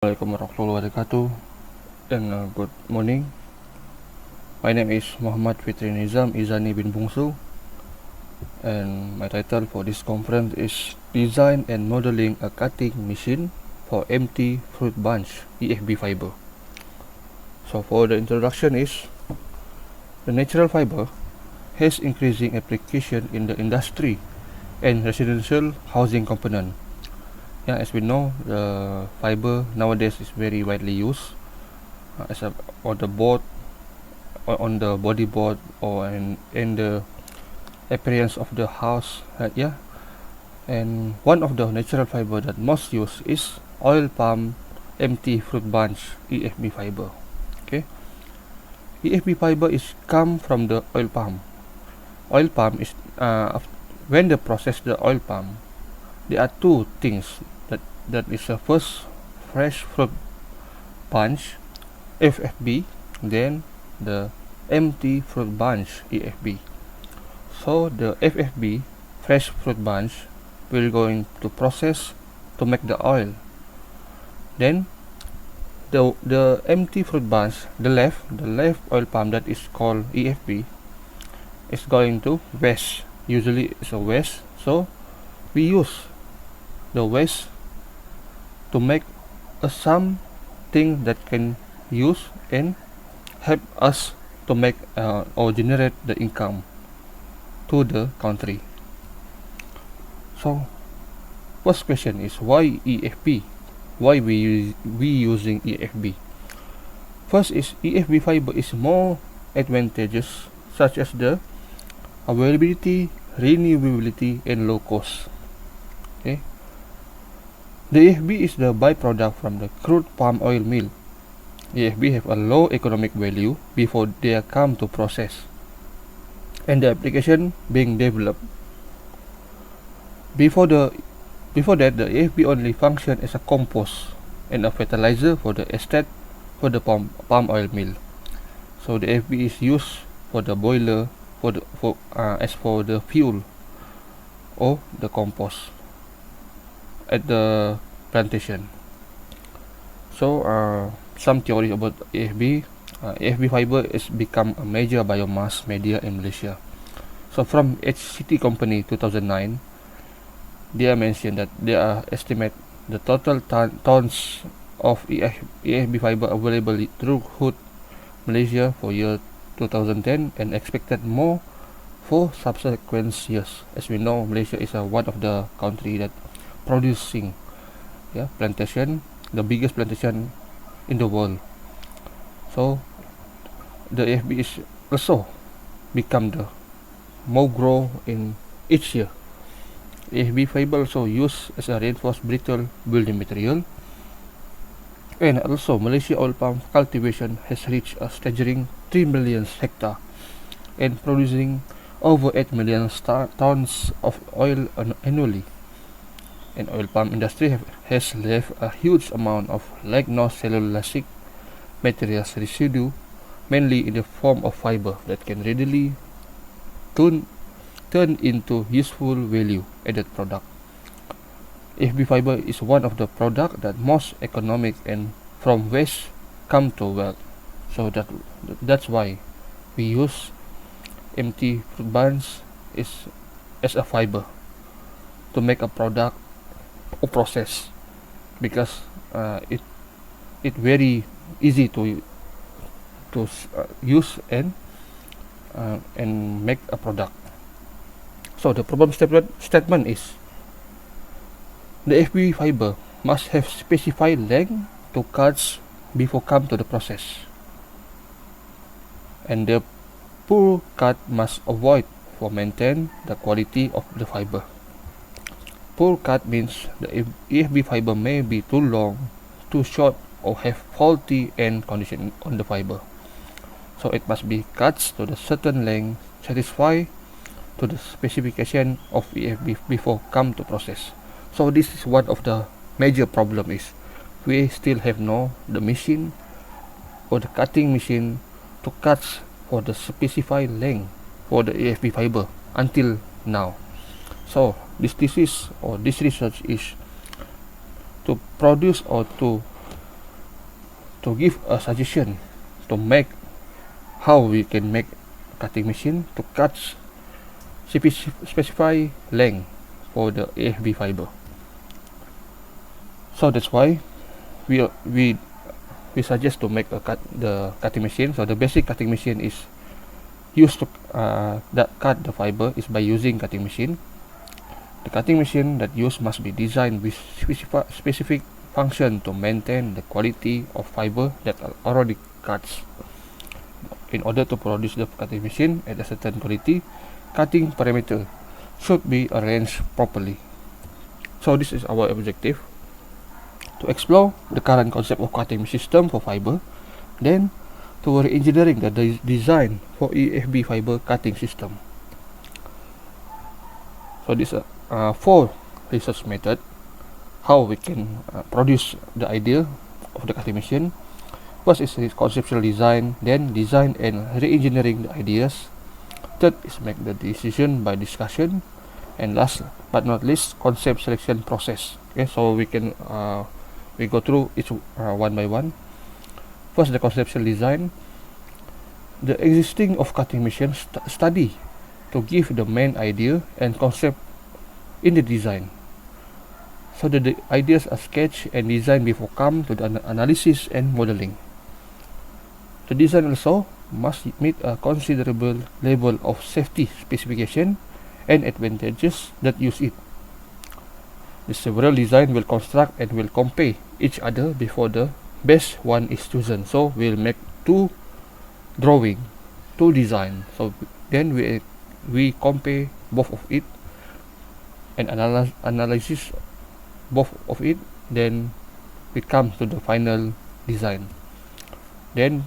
Assalamualaikum warahmatullahi wabarakatuh, and good morning. My name is Muhammad Fitri Nizam Izani bin Bungsu, and my title for this conference is Design and Modeling a Cutting Machine for Empty Fruit Bunch EFB Fiber. So for the introduction is, the natural fiber has increasing application in the industry and residential housing component. Yeah, as we know, the fiber nowadays is very widely used as on the board, on the body board, or in the appearance of the house. And one of the natural fiber that most used is oil palm empty fruit bunch EFB fiber. Okay, EFB fiber is come from the oil palm. Oil palm is when they process the oil palm, there are two things that is the first, fresh fruit bunch FFB, then the empty fruit bunch EFB. So the FFB, fresh fruit bunch, will going to process to make the oil. Then the empty fruit bunch, the left oil palm, that is called EFB, is going to waste. Usually it's a waste, so we use the waste to make something that can use and help us to make or generate the income to the country. So first question is, why EFB? Why we using EFB? First is, EFB fiber is more advantageous, such as the availability, renewability, and low cost. Okay, the EFB is the byproduct from the crude palm oil mill. EFB have a low economic value before they come to process, and the application being developed. Before that, the EFB only function as a compost and a fertilizer for the estate for the palm oil mill. So the EFB is used for the boiler, as for the fuel or the compost at the plantation. So some theories about EFB. EFB fiber is become a major biomass media in Malaysia. So from HCT Company 2009, they are mentioned that they are estimate the total tons of EFB fiber available throughout Malaysia for year 2010, and expected more for subsequent years. As we know, Malaysia is one of the country that producing plantation, the biggest plantation in the world. So the EFB is also become the more grow in each year. EFB fiber also used as a reinforced brittle building material. And also, Malaysia oil palm cultivation has reached a staggering 3 million hectare and producing over 8 million tons of oil annually. And oil palm industry has left a huge amount of lignocellulosic materials residue, mainly in the form of fiber that can readily turn into useful value added product. EFB fiber is one of the product that most economic and from waste come to wealth. So that's why we use empty fruit bunch as a fiber to make a product or process, because it very easy to use and make a product. So the problem statement is, the EFB fiber must have specified length to cuts before come to the process, and the poor cut must avoid for maintain the quality of the fiber. Poor cut means the EFB fiber may be too long, too short, or have faulty end condition on the fiber. So it must be cut to the certain length, satisfy to the specification of EFB before come to process. So this is one of the major problem is, we still have the machine or the cutting machine to cut for the specified length for the EFB fiber until now. So this research is to produce or to to give a suggestion to make how we can make cutting machine to cut specify length for the EFB fiber. So that's why we suggest to make the cutting machine. So the basic cutting machine is used to cut the fiber is by using cutting machine. The cutting machine that used must be designed with specific function to maintain the quality of fiber that are already cuts. In order to produce the cutting machine at a certain quality, cutting parameter should be arranged properly. So this is our objective, to explore the current concept of cutting system for fiber, then to re-engineering the design for EFB fiber cutting system. So these are 4 research method how we can produce the idea of the cutting machine. First is conceptual design, then design and re-engineering the ideas. Third is make the decision by discussion, and last but not least, concept selection process. Okay, so we can we go through each one by one. First, the conceptual design. The existing of cutting machine study to give the main idea and concept in the design. So the ideas are sketched and designed before come to the analysis and modeling. The design also must meet a considerable level of safety specification and advantages that use it. The several design will construct and will compare each other before the best one is chosen. So we'll make 2 drawing, 2 design. So then we compare both of it and analysis both of it. Then we come to the final design. Then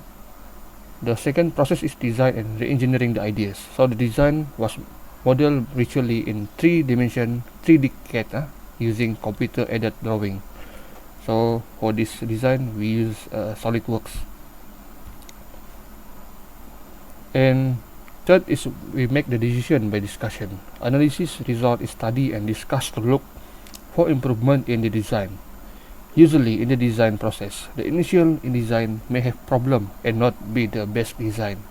the second process is design and re-engineering the ideas. So the design was modeled virtually in 3 dimension, 3D CAD using computer aided drawing. So for this design we use SolidWorks. And third is we make the decision by discussion. Analysis result is study and discuss to look for improvement in the design. Usually in the design process, the initial design may have problem and not be the best design.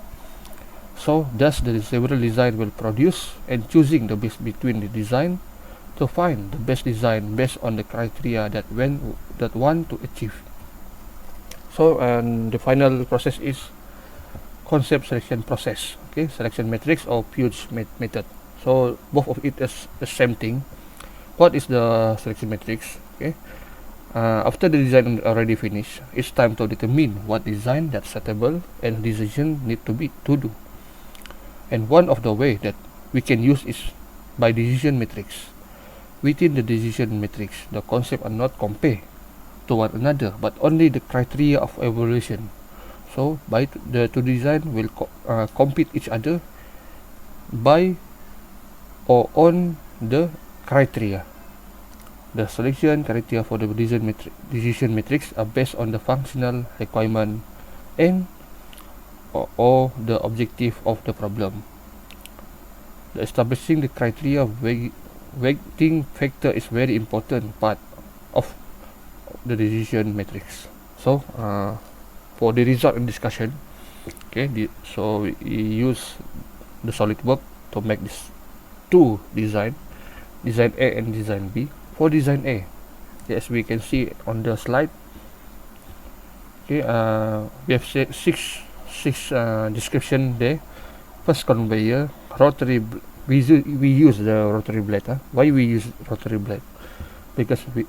So thus the several design will produce and choosing the best between the design to find the best design based on the criteria that want to achieve. So and the final process is concept selection process. Okay, selection matrix or Pugh's method. So both of it is the same thing. What is the selection matrix? Okay, after the design already finished, it's time to determine what design that's suitable and decision need to do. And one of the way that we can use is by decision matrix. Within the decision matrix, the concepts are not compared to one another, but only the criteria of evaluation. So by the 2 design will compete each other by or on the criteria. The selection criteria for the decision matrix are based on the functional requirement and or the objective of the problem. The establishing the criteria weighting factor is very important part of the decision matrix. So for the result and discussion, okay, so we use the SolidWorks to make this 2 design A and design B. For design A, as we can see on the slide, okay, we have 6 description there. First, conveyor, rotary. We use the rotary blade. Why we use rotary blade? Because we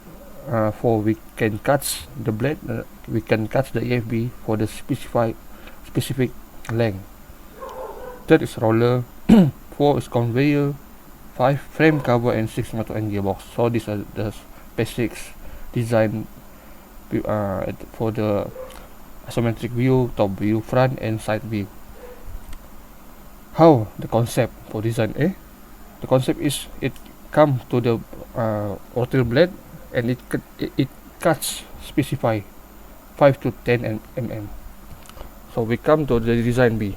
can cut the blade. We can cut the EFB for the specific length. Third is roller. 4 is conveyor. 5 frame cover and 6 motor and gearbox. So these are the basics design for the isometric view, top view, front and side view. How the concept for design A? The concept is it come to the rotary blade and it cuts specify 5 to 10 mm. So we come to the design B.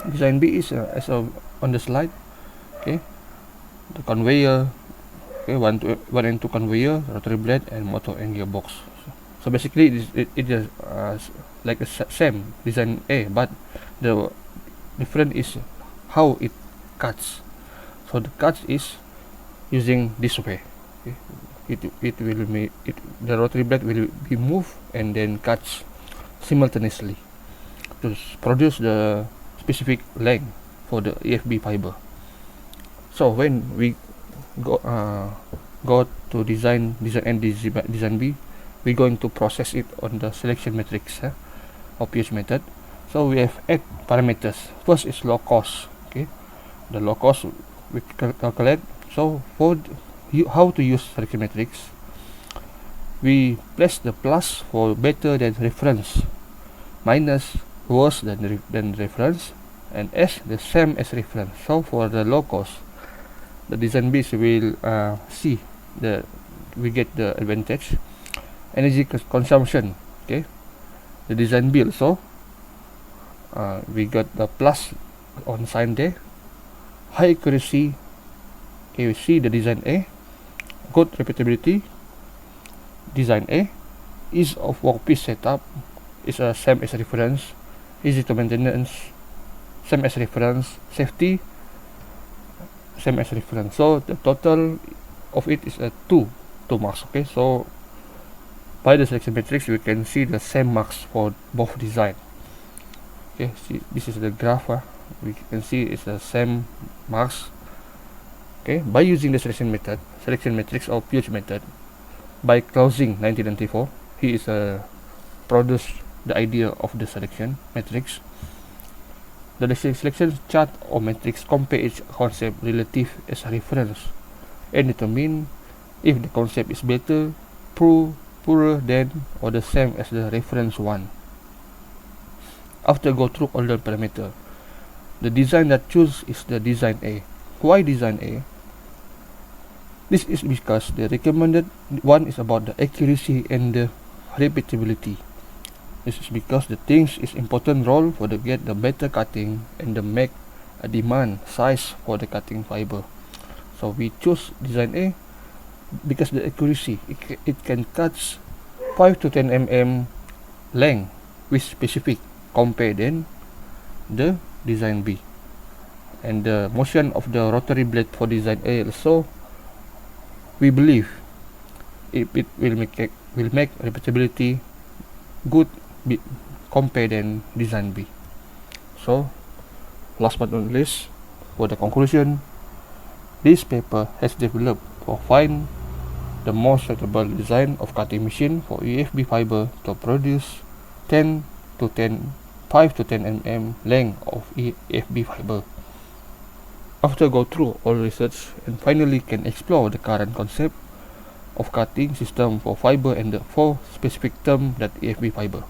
Design B is as on the slide. Okay, the conveyor, okay, 1 and 2 conveyor, rotary blade and motor and gearbox. So So basically it is like a same design A, but the different is how it cuts. So the cuts is using this way. Okay. It will be the rotary blade will be moved and then cuts simultaneously to produce the specific length for the EFB fiber. So when we go to design and design B, we're going to process it on the selection matrix of pH method. So we have 8 parameters. First is low cost. Okay, the low cost we calculate. So for how to use selection matrix, we place the plus for better than reference, minus worse than reference, and S the same as reference. So for the low cost, the design base will see we get the advantage energy consumption. Okay, the design B also we got the plus on sign there. High accuracy. Okay, we see the design A, good repeatability. Design A, ease of workpiece setup is same as reference, easy to maintenance, same as reference, safety, same as reference. So the total of it is 2 marks. Okay, so by the selection matrix we can see the same marks for both design. Okay, see, this is the graph. We can see it's the same marks. Okay, by using the selection matrix or pH method, by Closing 1994, he is produced the idea of the selection matrix. The selection chart or matrix compare each concept relative as a reference and determine if the concept is better, poorer than, or the same as the reference one. After go through all the parameter, the design that choose is the design A. Why design A? This is because the recommended one is about the accuracy and the repeatability. This is because the things is important role for the get the better cutting and the make a demand size for the cutting fiber. So we choose design A because the accuracy it can cut 5 to 10 mm length with specific compare than the design B. And the motion of the rotary blade for design A also, we believe it will make repeatability good compared than design B. So last but not least, for the conclusion, this paper has developed or find the most suitable design of cutting machine for EFB fiber to produce 5 to 10 mm length of EFB fiber. After go through all research and finally can explore the current concept of cutting system for fiber and the 4 specific term that EFB fiber.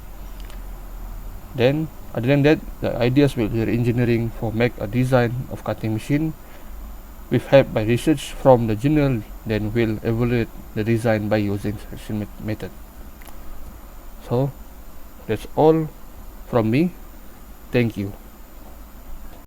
Then other than that, the ideas will be engineering for make a design of cutting machine with help by research from the journal, then will evaluate the design by using selection method. So that's all from me. Thank you.